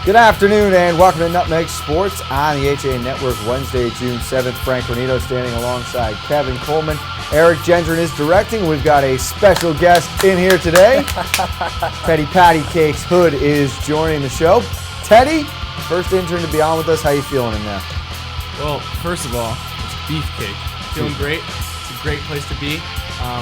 Good afternoon and welcome to Nutmeg Sports on the HA Network, Wednesday, June 7th. Frank Granito standing alongside Kevin Coleman. Eric Gendron is directing. We've got a special guest in here today. Teddy Patty Cakes Hood is joining the show. Teddy, first intern to be on with us. How you feeling in there? Well, first of all, it's beefcake. Feeling great. It's a great place to be.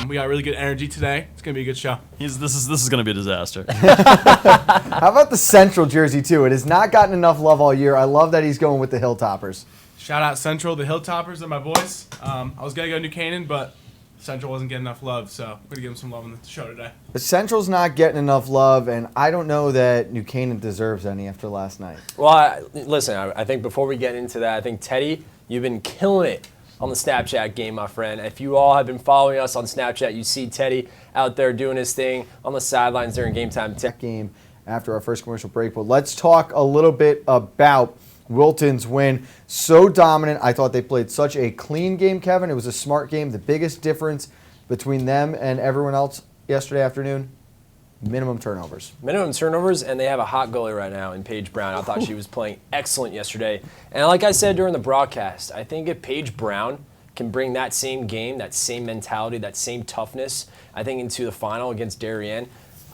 We got really good energy today. It's going to be a good show. This is going to be a disaster. How about the Central jersey, too? It has not gotten enough love all year. I love that he's going with the Hilltoppers. Shout out Central. The Hilltoppers are my boys. I was going to go New Canaan, but Central wasn't getting enough love, so I'm going to give them some love on the show today. But Central's not getting enough love, and I don't know that New Canaan deserves any after last night. Well, listen, I think before we get into that, I think, Teddy, you've been killing it on the Snapchat game, my friend. If you all have been following us on Snapchat, you see Teddy out there doing his thing on the sidelines during game time. Tech game after our first commercial break. But let's talk a little bit about Wilton's win. So dominant. I thought they played such a clean game, Kevin. It was a smart game. The biggest difference between them and everyone else yesterday afternoon, minimum turnovers. Minimum turnovers, and they have a hot goalie right now in Paige Brown. I thought she was playing excellent yesterday. And like I said during the broadcast, I think if Paige Brown can bring that same game, that same mentality, that same toughness, I think into the final against Darien.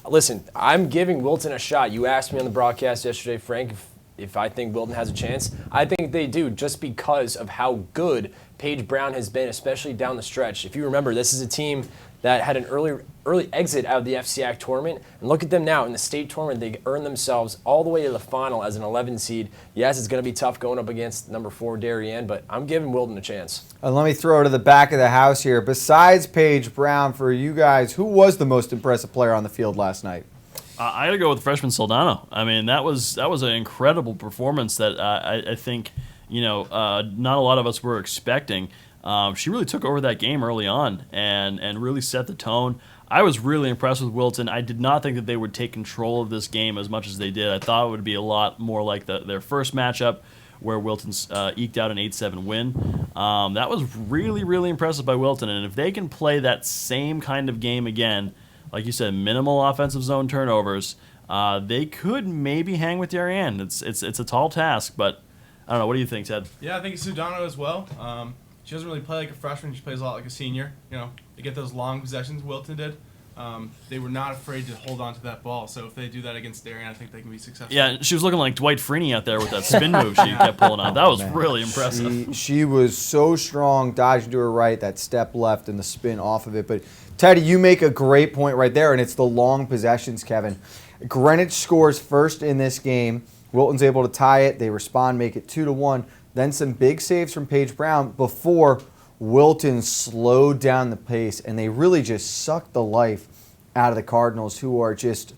Listen, I'm giving Wilton a shot. You asked me on the broadcast yesterday, Frank, if I think Wilton has a chance. I think they do, just because of how good Paige Brown has been, especially down the stretch. If you remember, this is a team that had an early exit out of the FCAC tournament. And look at them now in the state tournament. They earned themselves all the way to the final as an 11 seed. Yes, it's going to be tough going up against number 4 Darien, but I'm giving Wilton a chance. And let me throw to the back of the house here. Besides Paige Brown, for you guys, who was the most impressive player on the field last night? I got to go with freshman Soldano. I mean, that was an incredible performance that I think not a lot of us were expecting. She really took over that game early on and really set the tone. I was really impressed with Wilton. I did not think that they would take control of this game as much as they did. I thought it would be a lot more like their first matchup where Wilton eked out an 8-7 win. That was really, really impressive by Wilton. And if they can play that same kind of game again, like you said, minimal offensive zone turnovers, they could maybe hang with Darien. It's a tall task, but I don't know. What do you think, Ted? Yeah, I think it's Sudano as well. She doesn't really play like a freshman. She plays a lot like a senior. They get those long possessions. Wilton did. They were not afraid to hold on to that ball. So if they do that against Darien, I think they can be successful. Yeah, she was looking like Dwight Freeney out there with that spin move she kept pulling out. That was really impressive. She was so strong, dodging to her right, that step left and the spin off of it. But Teddy, you make a great point right there, and it's the long possessions, Kevin. Greenwich scores first in this game. Wilton's able to tie it. They respond, make it 2-1. Then some big saves from Paige Brown before Wilton slowed down the pace, and they really just sucked the life out of the Cardinals, who are just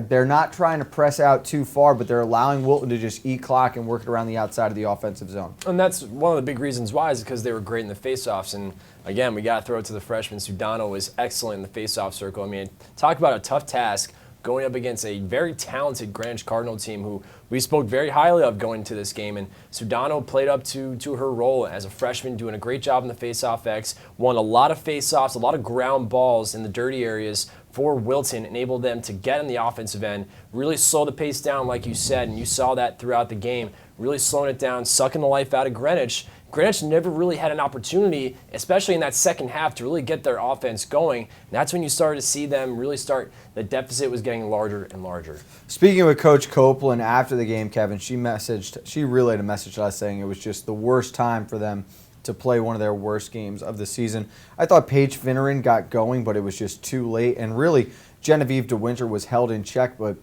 they're not trying to press out too far, but they're allowing Wilton to just eat clock and work it around the outside of the offensive zone. And that's one of the big reasons why, is because they were great in the faceoffs. And again, we got to throw it to the freshman. Sudano was excellent in the faceoff circle. I mean, talk about a tough task going up against a very talented Greenwich Cardinal team who we spoke very highly of going into this game. And Sudano played up to her role as a freshman, doing a great job in the faceoff X, won a lot of faceoffs, a lot of ground balls in the dirty areas for Wilton, enabled them to get on the offensive end, really slow the pace down, like you said, and you saw that throughout the game, really slowing it down, sucking the life out of Greenwich. Greenwich never really had an opportunity, especially in that second half, to really get their offense going. And that's when you started to see them really start, the deficit was getting larger and larger. Speaking with Coach Copeland after the game, Kevin, she relayed a message to us saying it was just the worst time for them to play one of their worst games of the season. I thought Paige Finneran got going, but it was just too late. And really, Genevieve DeWinter was held in check, but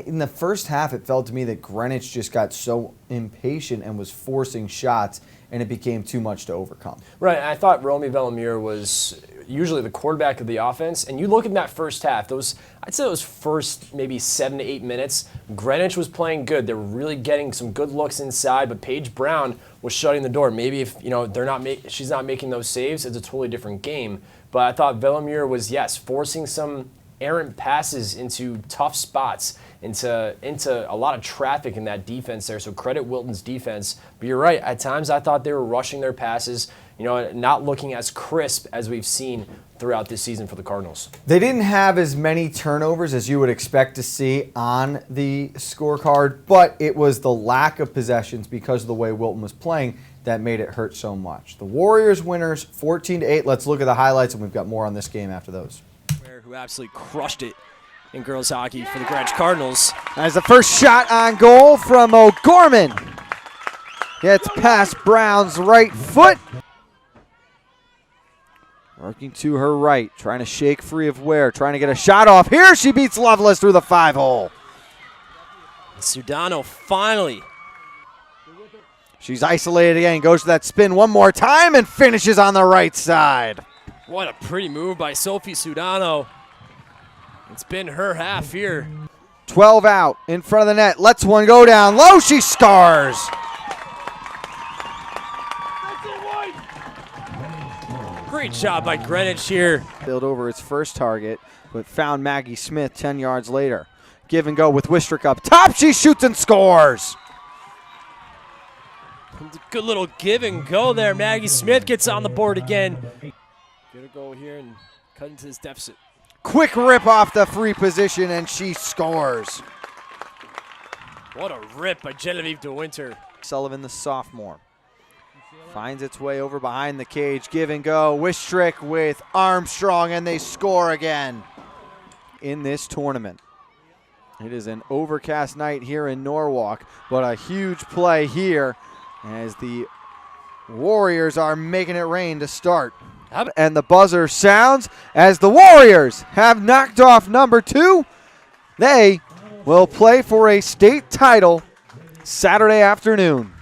in the first half, it felt to me that Greenwich just got so impatient and was forcing shots, and it became too much to overcome. Right, and I thought Romy Vellamure was usually the quarterback of the offense, and you look at that first half, I'd say those first maybe 7 to 8 minutes, Greenwich was playing good. They were really getting some good looks inside, but Paige Brown was shutting the door. Maybe if she's not making those saves, it's a totally different game. But I thought Vellamure was, yes, forcing some errant passes into tough spots, into a lot of traffic in that defense there. So credit Wilton's defense. But you're right, at times I thought they were rushing their passes. not looking as crisp as we've seen throughout this season for the Cardinals. They didn't have as many turnovers as you would expect to see on the scorecard, but it was the lack of possessions because of the way Wilton was playing that made it hurt so much. The Warriors winners 14-8. Let's look at the highlights, and we've got more on this game after those. Who absolutely crushed it in girls hockey for the Greenwich Cardinals. As the first shot on goal from O'Gorman. Gets past Brown's right foot. Working to her right, trying to shake free of Ware, trying to get a shot off. Here she beats Lovelace through the 5-hole. Sudano finally. She's isolated again, goes to that spin one more time and finishes on the right side. What a pretty move by Sophie Sudano. It's been her half here. 12 out in front of the net, lets one go down low, she scores. Great job by Greenwich here. Built over its first target, but found Maggie Smith 10 yards later. Give and go with Wistrick up top. She shoots and scores. Good little give and go there. Maggie Smith gets on the board again. Get a goal here and cut into this deficit. Quick rip off the free position, and she scores. What a rip by Genevieve DeWinter. Sullivan, the sophomore, finds its way over behind the cage. Give and go. Wistrick with Armstrong, and they score again in this tournament. It is an overcast night here in Norwalk, but a huge play here as the Warriors are making it rain to start. And the buzzer sounds as the Warriors have knocked off number 2. They will play for a state title Saturday afternoon.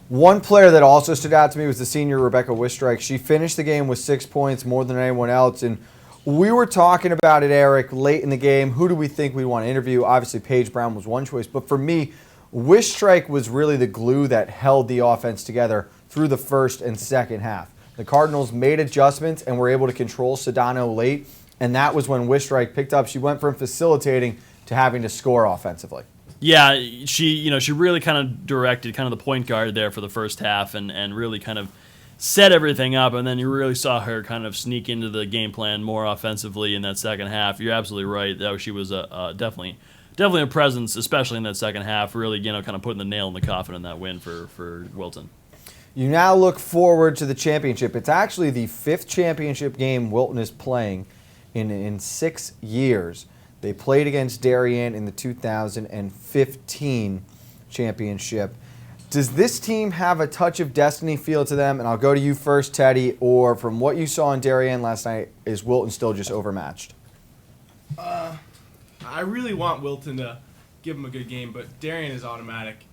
One player that also stood out to me was the senior Rebecca Wistrike. She finished the game with 6 points, more than anyone else. And we were talking about it, Eric, late in the game. Who do we think we want to interview? Obviously, Paige Brown was one choice. But for me, Wistrike was really the glue that held the offense together through the first and second half. The Cardinals made adjustments and were able to control Sudano late. And that was when Wistrike picked up. She went from facilitating to having to score offensively. Yeah, she really kind of directed kind of the point guard there for the first half and really kind of set everything up, and then you really saw her kind of sneak into the game plan more offensively in that second half. You're absolutely right. That she was definitely a presence, especially in that second half, really kind of putting the nail in the coffin in that win for Wilton. You now look forward to the championship. It's actually the 5th championship game Wilton is playing in 6 years. They played against Darien in the 2015 championship. Does this team have a touch of destiny feel to them? And I'll go to you first, Teddy. Or from what you saw in Darien last night, is Wilton still just overmatched? I really want Wilton to give them a good game, but Darien is automatic.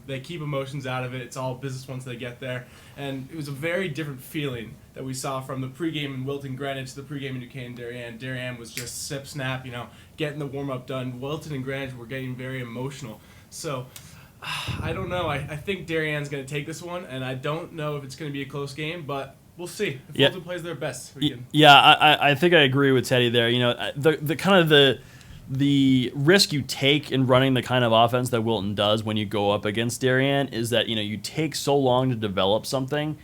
They keep emotions out of it. It's all business once they get there. And it was a very different feeling that we saw from the pregame in Wilton Greenwich to the pregame in New Canaan Darien. Darien was just sip snap, getting the warm-up done. Wilton and Greenwich were getting very emotional. So I don't know. I think Darien's going to take this one, and I don't know if it's going to be a close game, but we'll see. If Wilton plays their best. I think I agree with Teddy there. The kind of the risk you take in running the kind of offense that Wilton does when you go up against Darien is that you take so long to develop something.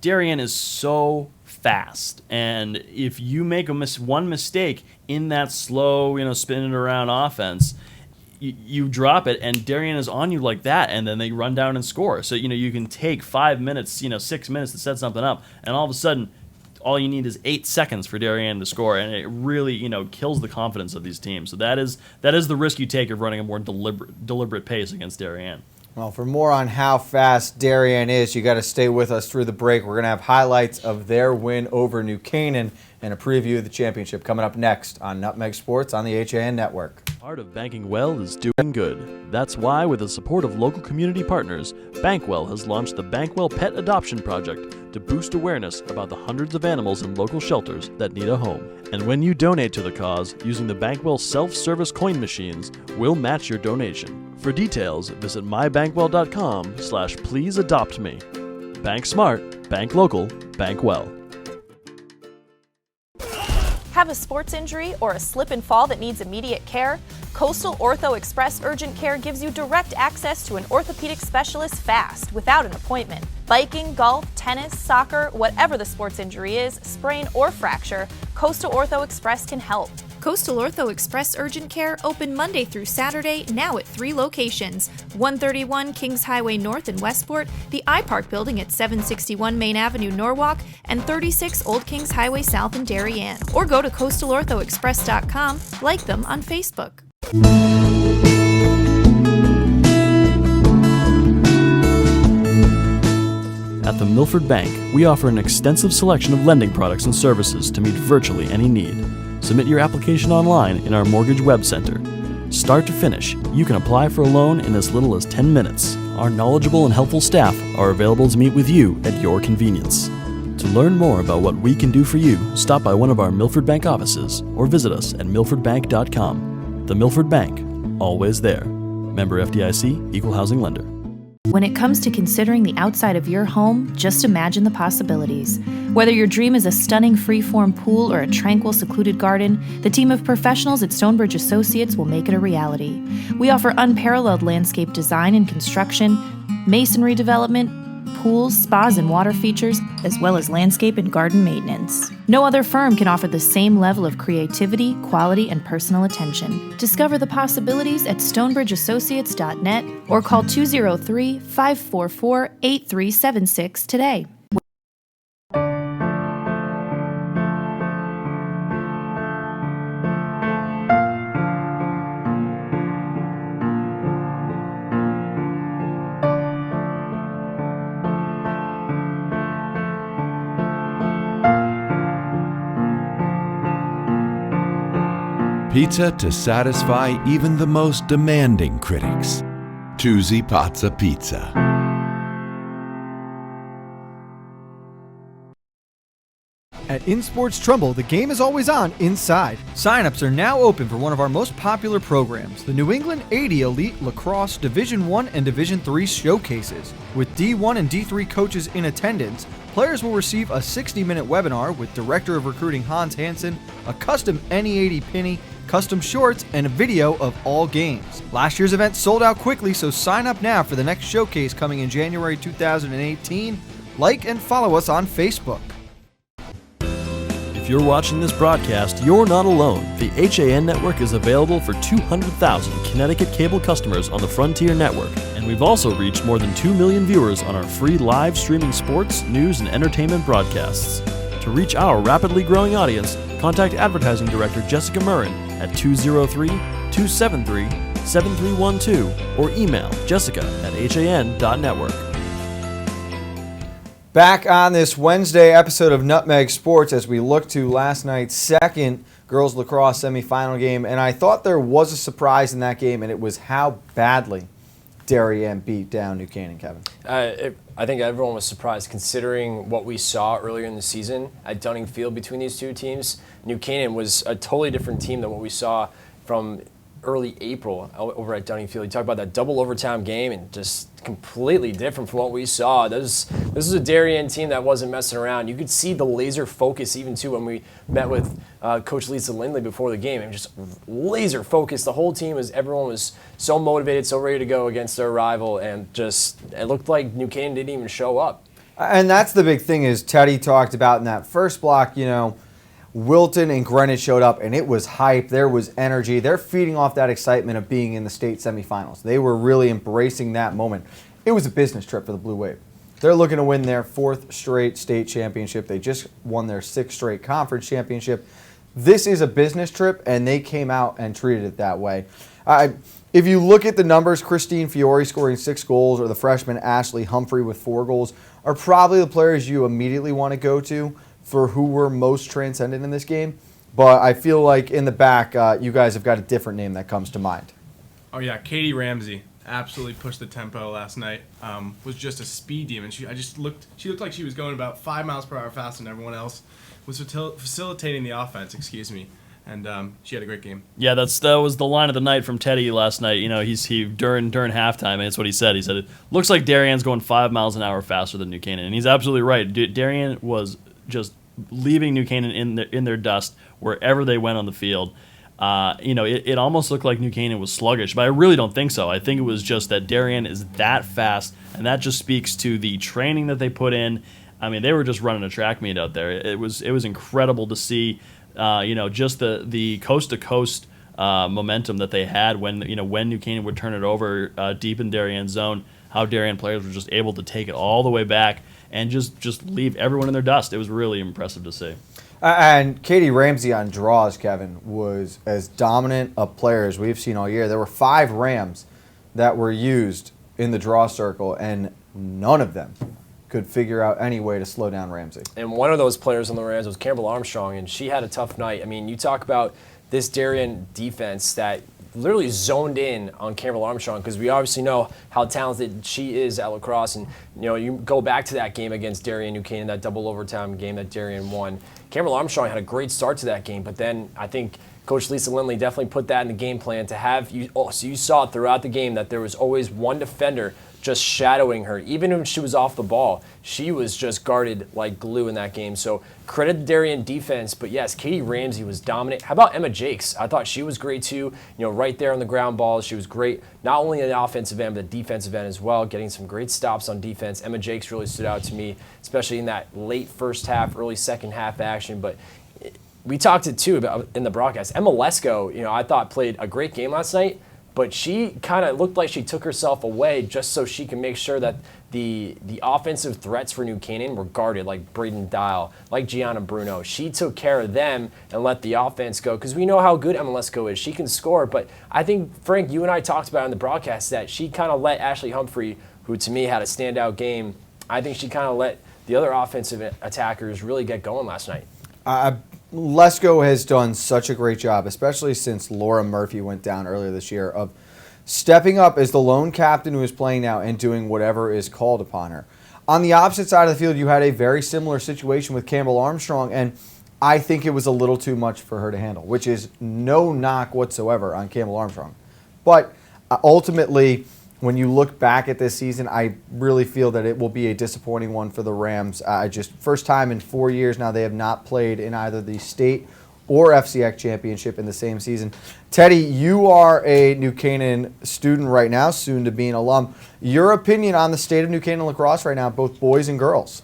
Darien is so fast, and if you make one mistake in that slow, spinning around offense, you drop it, and Darien is on you like that, and then they run down and score. So you can take 5 minutes, 6 minutes to set something up, and all of a sudden, all you need is 8 seconds for Darien to score, and it really kills the confidence of these teams. So that is the risk you take of running a more deliberate pace against Darien. Well, for more on how fast Darien is, you got to stay with us through the break. We're going to have highlights of their win over New Canaan and a preview of the championship coming up next on Nutmeg Sports on the HAN Network. Part of banking well is doing good. That's why, with the support of local community partners, Bankwell has launched the Bankwell Pet Adoption Project to boost awareness about the hundreds of animals in local shelters that need a home. And when you donate to the cause using the Bankwell self-service coin machines, we'll match your donation. For details, visit mybankwell.com/pleaseadoptme. Bank smart, bank local, bank well. Have a sports injury or a slip and fall that needs immediate care? Coastal Ortho Express Urgent Care gives you direct access to an orthopedic specialist fast, without an appointment. Biking, golf, tennis, soccer, whatever the sports injury is, sprain or fracture, Coastal Ortho Express can help. Coastal Ortho Express Urgent Care open Monday through Saturday, now at 3 locations: 131 Kings Highway North in Westport, the iPark building at 761 Main Avenue, Norwalk, and 36 Old Kings Highway South in Darien. Or go to coastalorthoexpress.com, like them on Facebook. At the Milford Bank, we offer an extensive selection of lending products and services to meet virtually any need. Submit your application online in our Mortgage Web Center. Start to finish, you can apply for a loan in as little as 10 minutes. Our knowledgeable and helpful staff are available to meet with you at your convenience. To learn more about what we can do for you, stop by one of our Milford Bank offices or visit us at milfordbank.com. The Milford Bank, always there. Member FDIC, Equal Housing Lender. When it comes to considering the outside of your home, just imagine the possibilities. Whether your dream is a stunning free-form pool or a tranquil, secluded garden, the team of professionals at Stonebridge Associates will make it a reality. We offer unparalleled landscape design and construction, masonry development, pools, spas, and water features, as well as landscape and garden maintenance. No other firm can offer the same level of creativity, quality, and personal attention. Discover the possibilities at stonebridgeassociates.net or call 203-544-8376 today. Pizza to satisfy even the most demanding critics. Tuesday Pazza Pizza. At InSports Trumbull, the game is always on inside. Sign-ups are now open for one of our most popular programs, the New England 80 Elite Lacrosse Division I and Division III Showcases. With D1 and D3 coaches in attendance, players will receive a 60-minute webinar with Director of Recruiting Hans Hansen, a custom NE80 penny, custom shorts, and a video of all games. Last year's event sold out quickly, so sign up now for the next showcase coming in January 2018. Like and follow us on Facebook. If you're watching this broadcast, you're not alone. The HAN network is available for 200,000 Connecticut cable customers on the Frontier network, and we've also reached more than 2 million viewers on our free live streaming sports, news, and entertainment broadcasts. To reach our rapidly growing audience, contact Advertising Director Jessica Murrin at 203-273-7312 or email jessica@han.network. Back on this Wednesday episode of Nutmeg Sports as we look to last night's second girls lacrosse semifinal game, and I thought there was a surprise in that game, and it was how badly Darien beat down New Canaan, Kevin. I think everyone was surprised considering what we saw earlier in the season at Dunning Field between these two teams. New Canaan was a totally different team than what we saw from early April over at Dunning Field. You talk about that double overtime game and just completely different from what we saw. This is a Darien team that wasn't messing around. You could see the laser focus even too when we met with Coach Lisa Lindley before the game. And just laser focused. The whole team everyone was so motivated, so ready to go against their rival, and just it looked like New Canaan didn't even show up. And that's the big thing is Teddy talked about in that first block, Wilton and Granite showed up, and it was hype. There was energy. They're feeding off that excitement of being in the state semifinals. They were really embracing that moment. It was a business trip for the Blue Wave. They're looking to win their 4th straight state championship. They just won their 6th straight conference championship. This is a business trip, and they came out and treated it that way. If you look at the numbers, Christine Fiore scoring 6 goals or the freshman Ashley Humphrey with 4 goals are probably the players you immediately want to go to for who were most transcendent in this game. But I feel like in the back, you guys have got a different name that comes to mind. Oh, yeah, Katie Ramsey absolutely pushed the tempo last night. Was just a speed demon. She looked like she was going about 5 miles per hour faster than everyone else. Was facilitating the offense, and she had a great game. Yeah, that was the line of the night from Teddy last night. He during halftime, and it's what he said. He said it looks like Darien's going 5 miles an hour faster than New Canaan, and he's absolutely right. Darien was just leaving New Canaan in their dust wherever they went on the field. it almost looked like New Canaan was sluggish, but I really don't think so. I think it was just that Darien is that fast, and that just speaks to the training that they put in. I mean, they were just running a track meet out there. It was incredible to see, just the coast to coast momentum that they had when New Canaan would turn it over deep in Darien's zone. How Darien players were just able to take it all the way back and just leave everyone in their dust. It was really impressive to see. And Katie Ramsey on draws, Kevin, was as dominant a player as we've seen all year. There were 5 Rams that were used in the draw circle, and none of them could figure out any way to slow down Ramsey. And one of those players on the Rams was Campbell Armstrong, and she had a tough night. I mean, you talk about this Darien defense that literally zoned in on Campbell Armstrong, because we obviously know how talented she is at lacrosse. And you go back to that game against Darien New Canaan, that double overtime game that Darien won. Campbell Armstrong had a great start to that game, but then I think Coach Lisa Lindley definitely put that in the game plan to have you. Oh, so you saw throughout the game that there was always one defender just shadowing her. Even when she was off the ball, she was just guarded like glue in that game. So credit the Darien defense, but yes, Katie Ramsey was dominant. How about Emma Jakes? I thought she was great too. Right there on the ground balls, she was great. Not only in the offensive end, but the defensive end as well, getting some great stops on defense. Emma Jakes really stood out to me, especially in that late first half, early second half action. But we talked it too about in the broadcast. Emma Lesko, I thought played a great game last night, but she kind of looked like she took herself away just so she can make sure that the offensive threats for New Canaan were guarded, like Braden Dial, like Gianna Bruno. She took care of them and let the offense go, because we know how good Emma Lesko is. She can score, but I think, Frank, you and I talked about in the broadcast that she kind of let Ashley Humphrey, who to me had a standout game, I think she kind of let the other offensive attackers really get going last night. Lesko has done such a great job, especially since Laura Murphy went down earlier this year, of stepping up as the lone captain who is playing now and doing whatever is called upon her. On the opposite side of the field, you had a very similar situation with Campbell Armstrong, and I think it was a little too much for her to handle, which is no knock whatsoever on Campbell Armstrong. But ultimately, when you look back at this season, I really feel that it will be a disappointing one for the Rams. First time in 4 years now they have not played in either the state or FCX championship in the same season. Teddy, you are a New Canaan student right now, soon to be an alum. Your opinion on the state of New Canaan lacrosse right now, both boys and girls?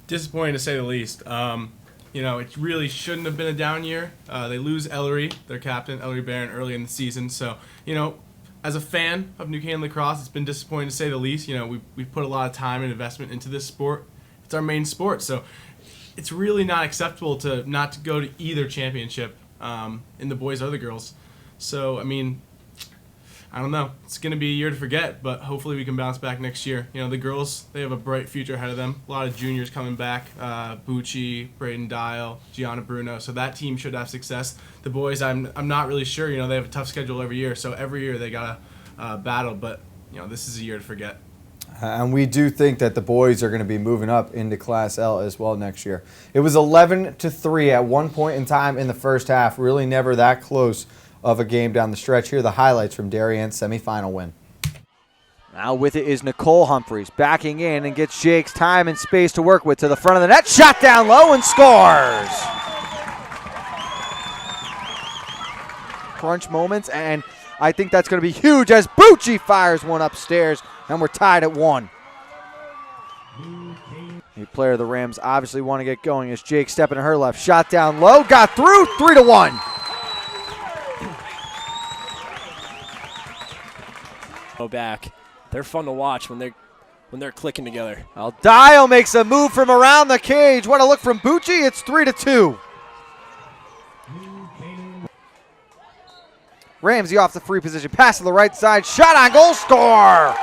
Disappointing to say the least. It really shouldn't have been a down year. They lose Ellery, their captain, Ellery Barron, early in the season. So, as a fan of New Canaan lacrosse, it's been disappointing to say the least. We've put a lot of time and investment into this sport. It's our main sport, so it's really not acceptable to not to go to either championship in the boys or the girls. So, I don't know. It's going to be a year to forget, but hopefully we can bounce back next year. The girls, they have a bright future ahead of them. A lot of juniors coming back, Bucci, Braden Dial, Gianna Bruno, so that team should have success. The boys, I'm not really sure. They have a tough schedule every year, so every year they got to battle, but this is a year to forget. And we do think that the boys are going to be moving up into Class L as well next year. It was 11-3 at one point in time in the first half, really never that close of a game down the stretch. Here are the highlights from Darien's semifinal win. Now with it is Nicole Humphreys backing in and gets Jake's time and space to work with to the front of the net. Shot down low and scores. Crunch moments, and I think that's going to be huge as Bucci fires one upstairs, and we're tied at 1. The player of the Rams obviously want to get going as Jake stepping to her left. Shot down low, got through, 3-1. Back. They're fun to watch when they're clicking together. Dial makes a move from around the cage. What a look from Bucci. It's 3-2. Ramsey off the free position. Pass to the right side. Shot on goal. Score.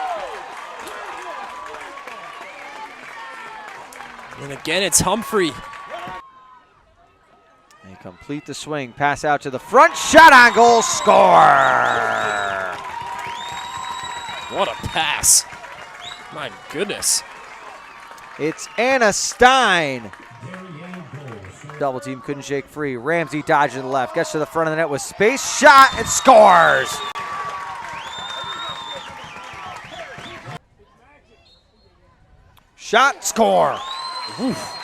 And again, it's Humphrey. They complete the swing. Pass out to the front. Shot on goal. Score. What a pass. My goodness. It's Anna Stein. Double team couldn't shake free. Ramsey dodges to the left. Gets to the front of the net with space. Shot and scores. Shot, score. Oof.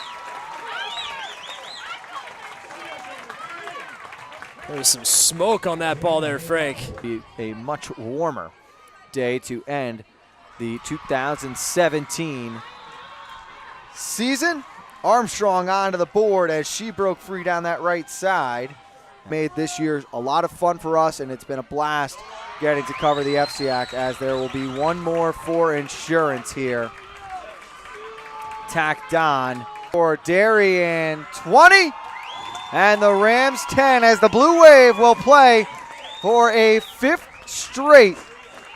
There's some smoke on that ball there, Frank. A much warmer day to end the 2017 season. Armstrong onto the board as she broke free down that right side. Made this year a lot of fun for us, and it's been a blast getting to cover the FCIAC, as there will be one more for insurance here. Tacked on for Darien, 20, and the Rams 10, as the Blue Wave will play for a 5th straight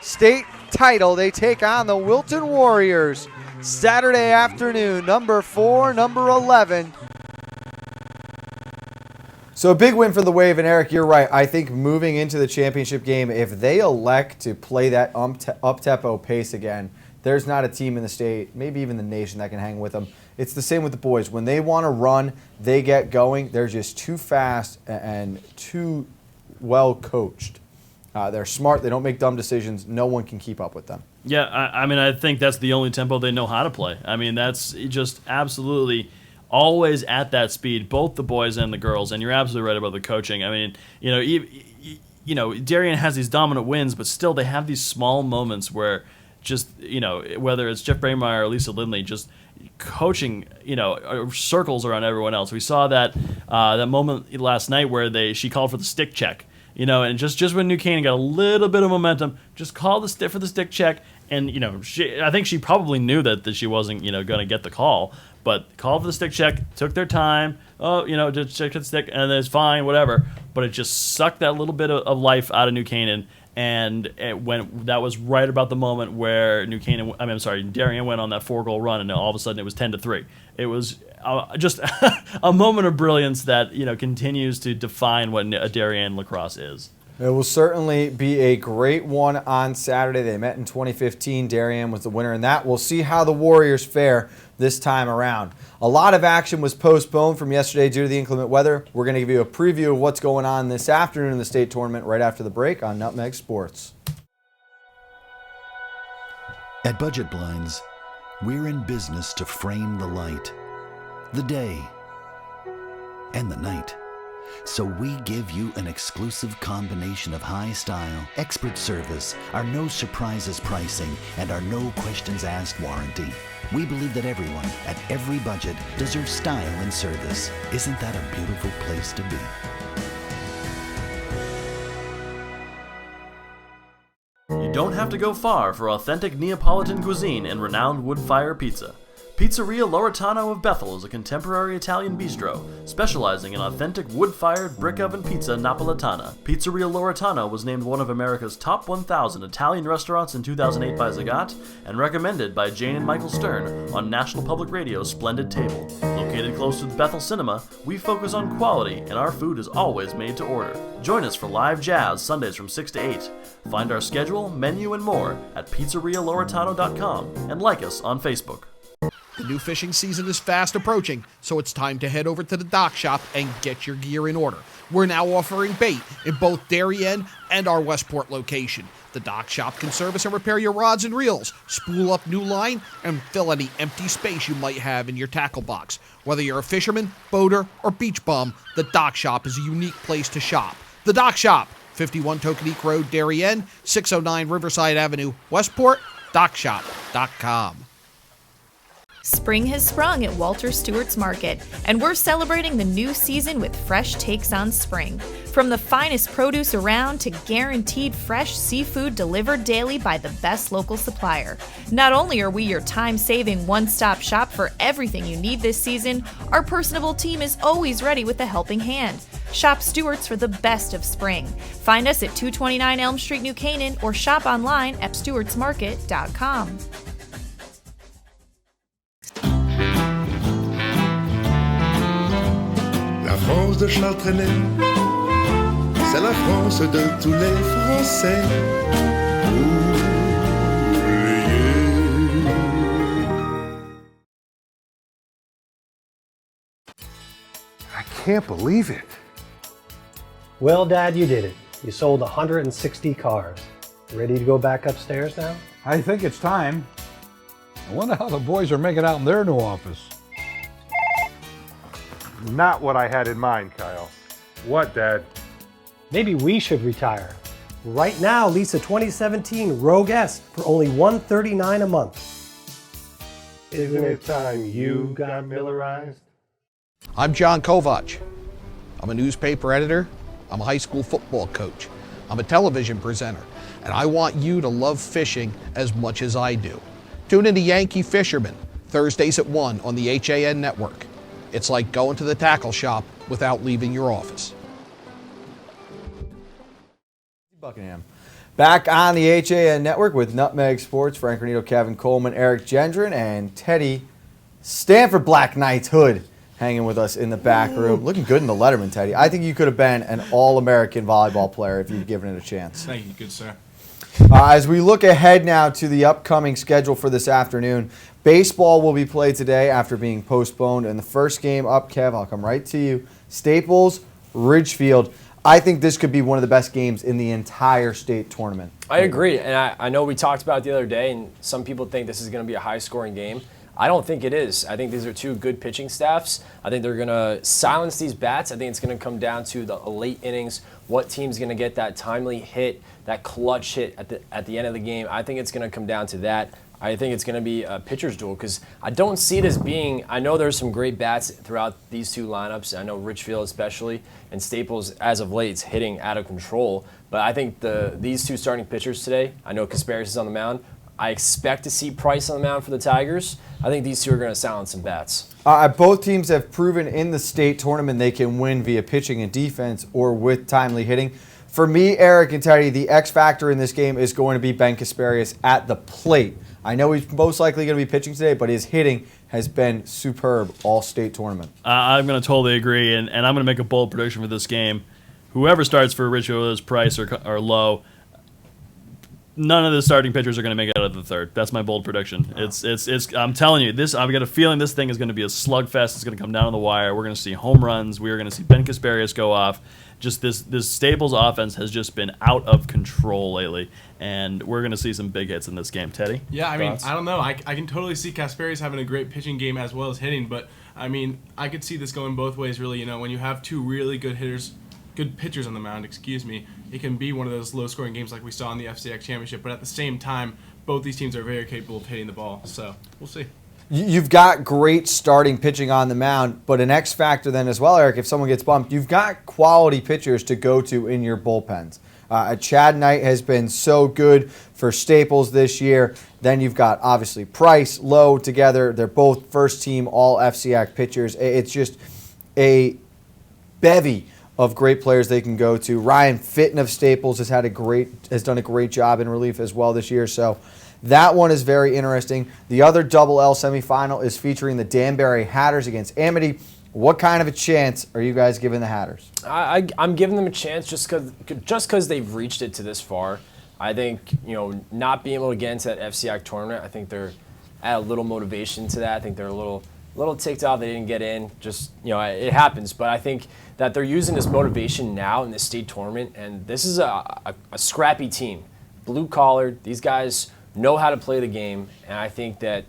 state title. They take on the Wilton Warriors Saturday afternoon, number 4, number 11. So a big win for the Wave, and Eric, you're right. I think moving into the championship game, if they elect to play that up-tempo pace again, there's not a team in the state, maybe even the nation, that can hang with them. It's the same with the boys. When they want to run, they get going. They're just too fast and too well coached. They're smart. They don't make dumb decisions. No one can keep up with them. Yeah, I mean, I think that's the only tempo they know how to play. I mean, that's just absolutely always at that speed, both the boys and the girls. And you're absolutely right about the coaching. I mean, Darien has these dominant wins, but still they have these small moments where just, whether it's Jeff Braemeier or Lisa Lindley, just coaching, circles around everyone else. We saw that moment last night where she called for the stick check. And just when New Canaan got a little bit of momentum, just call for the stick check. And, I think she probably knew that she wasn't, going to get the call. But called for the stick check, took their time, just check the stick, and it's fine, whatever. But it just sucked that little bit of life out of New Canaan. And that was right about the moment where Darien went on that 4-goal run, and all of a sudden it was 10-3. It was just a moment of brilliance that continues to define what a Darien lacrosse is. It will certainly be a great one on Saturday. They met in 2015. Darien was the winner in that. We'll see how the Warriors fare this time around. A lot of action was postponed from yesterday due to the inclement weather. We're going to give you a preview of what's going on this afternoon in the state tournament right after the break on Nutmeg Sports. At Budget Blinds, we're in business to frame the light, the day, and the night. So we give you an exclusive combination of high style, expert service, our no surprises pricing, and our no questions asked warranty. We believe that everyone, at every budget, deserves style and service. Isn't that a beautiful place to be? You don't have to go far for authentic Neapolitan cuisine and renowned wood-fire pizza. Pizzeria Loretano of Bethel is a contemporary Italian bistro, specializing in authentic wood-fired brick oven pizza Napolitana. Pizzeria Loretano was named one of America's top 1,000 Italian restaurants in 2008 by Zagat, and recommended by Jane and Michael Stern on National Public Radio's Splendid Table. Located close to the Bethel Cinema, we focus on quality, and our food is always made to order. Join us for live jazz Sundays from 6 to 8. Find our schedule, menu, and more at pizzerialoretano.com, and like us on Facebook. The new fishing season is fast approaching, so it's time to head over to the dock shop and get your gear in order. We're now offering bait in both Darien and our Westport location. The dock shop can service and repair your rods and reels, spool up new line, and fill any empty space you might have in your tackle box. Whether you're a fisherman, boater, or beach bum, the dock shop is a unique place to shop. The dock shop, 51 Tokenique Road, Darien, 609 Riverside Avenue, Westport, dockshop.com. Spring has sprung at Walter Stewart's Market, and we're celebrating the new season with fresh takes on spring. From the finest produce around to guaranteed fresh seafood delivered daily by the best local supplier. Not only are we your time-saving one-stop shop for everything you need this season, our personable team is always ready with a helping hand. Shop Stewart's for the best of spring. Find us at 229 Elm Street, New Canaan, or shop online at stewartsmarket.com. La France de Chartrenet, c'est la France de tous les Français. I can't believe it. Well, Dad, you did it. You sold 160 cars. Ready to go back upstairs now? I think it's time. I wonder how the boys are making out in their new office. Not what I had in mind, Kyle. What, Dad? Maybe we should retire. Right now, lease a 2017 Rogue S for only $139 a month. Isn't it time you got Millerized? I'm John Kovach. I'm a newspaper editor. I'm a high school football coach. I'm a television presenter. And I want you to love fishing as much as I do. Tune in to Yankee Fisherman, Thursdays at 1 on the HAN network. It's like going to the tackle shop without leaving your office. Buckingham. Back on the HAN network with Nutmeg Sports, Frank Granito, Kevin Coleman, Eric Gendron, and Teddy Stanford Black Knights Hood hanging with us in the back room. Looking good in the Letterman, Teddy. I think you could have been an All-American volleyball player if you'd given it a chance. Thank you, good sir. As we look ahead now to the upcoming schedule for this afternoon, baseball will be played today after being postponed. And the first game up, Kev, I'll come right to you. Staples, Ridgefield. I think this could be one of the best games in the entire state tournament. I agree, and I know we talked about it the other day, and some people think this is going to be a high-scoring game. I don't think it is. I think these are two good pitching staffs. I think they're going to silence these bats. I think it's going to come down to the late innings, what team's going to get that timely hit, that clutch hit at the end of the game. I think it's going to come down to that. I think it's going to be a pitcher's duel because I don't see it as being – I know there's some great bats throughout these two lineups. I know Ridgefield especially, and Staples as of late is hitting out of control. But I think these two starting pitchers today, I know Kasparis is on the mound. I expect to see Price on the mound for the Tigers. I think these two are going to silence some bats. Both teams have proven in the state tournament they can win via pitching and defense or with timely hitting. For me, Eric and Teddy, the X factor in this game is going to be Ben Kasparis at the plate. I know he's most likely going to be pitching today, but his hitting has been superb all state tournament. I'm going to totally agree, and I'm going to make a bold prediction for this game. Whoever starts for Ridgefield, whether it's Price or Lowe, none of the starting pitchers are going to make it out of the third. That's my bold prediction. It's. I'm telling you, I've got a feeling this thing is going to be a slugfest. It's going to come down to the wire. We're going to see home runs. We are going to see Ben Kasparis go off. Just this Staples offense has just been out of control lately, and we're going to see some big hits in this game. Teddy? Yeah, I mean, thoughts? I don't know. I can totally see Kasparis having a great pitching game as well as hitting, but I mean, I could see this going both ways. Really, when you have two really good pitchers on the mound, it can be one of those low-scoring games like we saw in the FCX Championship. But at the same time, both these teams are very capable of hitting the ball. So we'll see. You've got great starting pitching on the mound, but an X factor then as well, Eric, if someone gets bumped, you've got quality pitchers to go to in your bullpens. Chad Knight has been so good for Staples this year. Then you've got, obviously, Price, Lowe together. They're both first-team all-FCAC pitchers. It's just a bevy of great players they can go to. Ryan Fitton of Staples has done a great job in relief as well this year. So that one is very interesting. The other double L semifinal is featuring the Danbury Hatters against Amity. What kind of a chance are you guys giving the Hatters? I'm giving them a chance just because they've reached it to this far. I think not being able to get into that FCAC tournament, I think they're at a little motivation to that. I think they're a little ticked off they didn't get in. Just it happens, but I think that they're using this motivation now in the state tournament, and this is a scrappy team, blue collar. These guys know how to play the game, and I think that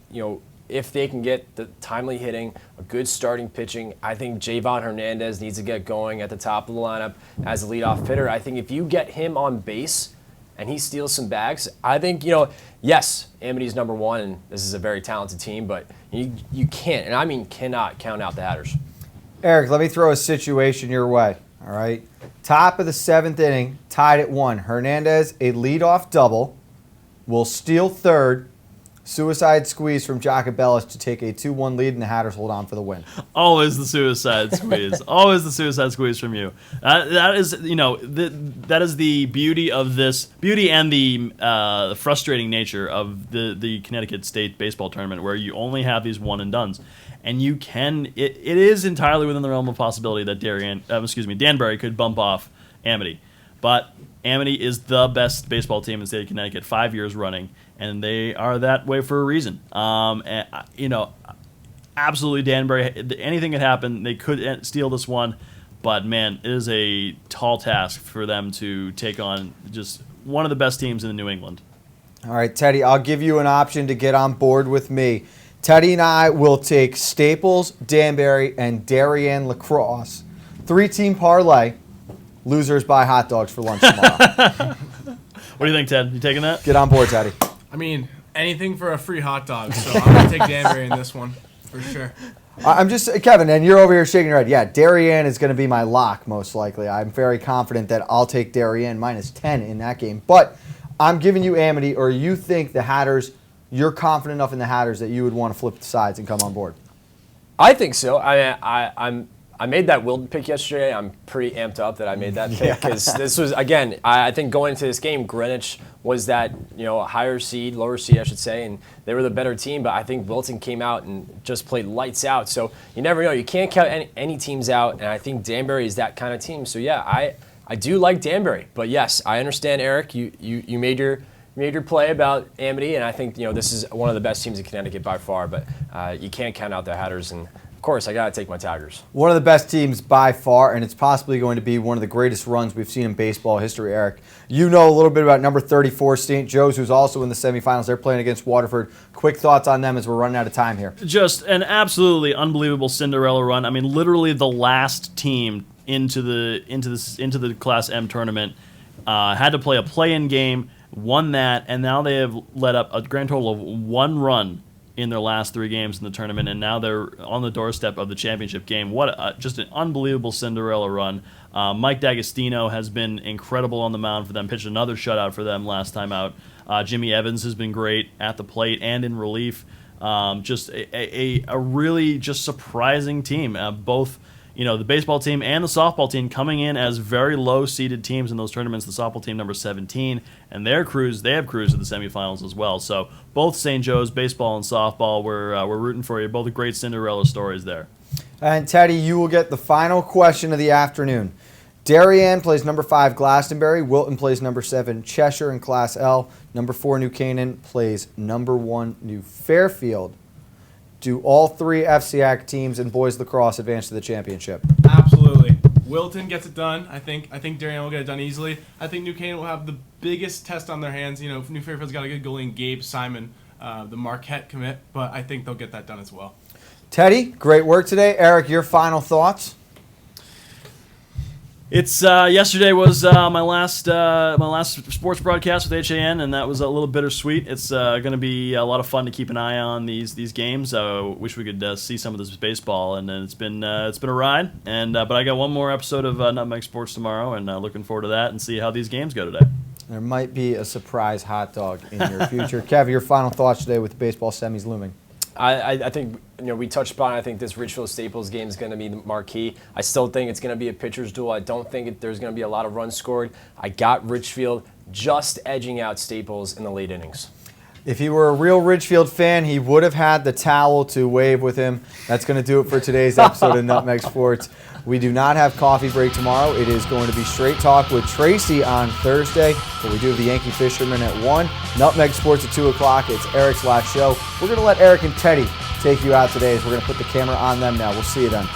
if they can get the timely hitting, a good starting pitching, I think Javon Hernandez needs to get going at the top of the lineup as a leadoff hitter. I think if you get him on base and he steals some bags, I think, yes, Amity's number one, and this is a very talented team, but you can't, and I mean cannot, count out the Hatters. Eric, let me throw a situation your way, all right? Top of the 7th inning, tied at 1. Hernandez, a leadoff double, will steal third. Suicide squeeze from Jacobellis to take a 2-1 lead, and the Hatters hold on for the win. Always the suicide squeeze. Always the suicide squeeze from you. That is, that is the beauty of this and the frustrating nature of the Connecticut State baseball tournament, where you only have these one and dones, and you can. It is entirely within the realm of possibility that Danbury could bump off Amity, but Amity is the best baseball team in the state of Connecticut 5 years running, and they are that way for a reason. Absolutely, Danbury, anything could happen. They could steal this one, but, man, it is a tall task for them to take on just one of the best teams in New England. All right, Teddy, I'll give you an option to get on board with me. Teddy and I will take Staples, Danbury, and Darien lacrosse. 3-team parlay. Losers buy hot dogs for lunch tomorrow. What do you think, Ted? You taking that? Get on board, Teddy. I mean, anything for a free hot dog. So I'm going to take Danbury in this one for sure. I'm just, Kevin, and you're over here shaking your head. Yeah, Darien is going to be my lock, most likely. I'm very confident that I'll take Darien -10 in that game. But I'm giving you Amity, or you think the Hatters, you're confident enough in the Hatters that you would want to flip the sides and come on board? I think so. I made that Wilton pick yesterday. I'm pretty amped up that I made that pick because this was, again, I think going into this game, Greenwich was that, higher seed, lower seed, I should say, and they were the better team. But I think Wilton came out and just played lights out. So you never know. You can't count any teams out, and I think Danbury is that kind of team. So yeah, I do like Danbury. But yes, I understand, Eric. You made your play about Amity, and I think this is one of the best teams in Connecticut by far. But you can't count out the Hatters, and of course, I got to take my Tigers. One of the best teams by far, and it's possibly going to be one of the greatest runs we've seen in baseball history, Eric. You know a little bit about number 34, St. Joe's, who's also in the semifinals. They're playing against Waterford. Quick thoughts on them as we're running out of time here. Just an absolutely unbelievable Cinderella run. I mean, literally the last team into the Class M tournament had to play a play-in game, won that, and now they have let up a grand total of 1 run in their last 3 games in the tournament, and now they're on the doorstep of the championship game. Just an unbelievable Cinderella run. Mike D'Agostino has been incredible on the mound for them, pitched another shutout for them last time out. Jimmy Evans has been great at the plate and in relief. Just a really just surprising team. Both the baseball team and the softball team coming in as very low-seeded teams in those tournaments. The softball team number 17, and they have cruised to the semifinals as well. So both St. Joe's baseball and softball, we're rooting for you. Both great Cinderella stories there. And Teddy, you will get the final question of the afternoon. Darien plays number 5 Glastonbury. Wilton plays number 7 Cheshire in Class L. Number 4 New Canaan plays number 1 New Fairfield. Do all 3 FCAC teams in boys lacrosse advance to the championship? Absolutely. Wilton gets it done. I think Darien will get it done easily. I think New Canaan will have the biggest test on their hands. New Fairfield's got a good goalie in Gabe Simon, the Marquette commit, but I think they'll get that done as well. Teddy, great work today. Eric, your final thoughts? It's yesterday was my last sports broadcast with HAN, and that was a little bittersweet. It's going to be a lot of fun to keep an eye on these games. Wish we could see some of this baseball, and it's been a ride. And but I got one more episode of Nutmeg Sports tomorrow, and looking forward to that and see how these games go today. There might be a surprise hot dog in your future. Kev, your final thoughts today with the baseball semis looming? I think we touched upon. I think this Richfield Staples game is going to be the marquee. I still think it's going to be a pitcher's duel. I don't think there's going to be a lot of runs scored. I got Richfield just edging out Staples in the late innings. If he were a real Ridgefield fan, he would have had the towel to wave with him. That's going to do it for today's episode of Nutmeg Sports. We do not have coffee break tomorrow. It is going to be straight talk with Tracy on Thursday, but we do have the Yankee Fisherman at 1. Nutmeg Sports at 2 o'clock. It's Eric's last show. We're going to let Eric and Teddy take you out today as we're going to put the camera on them now. We'll see you then.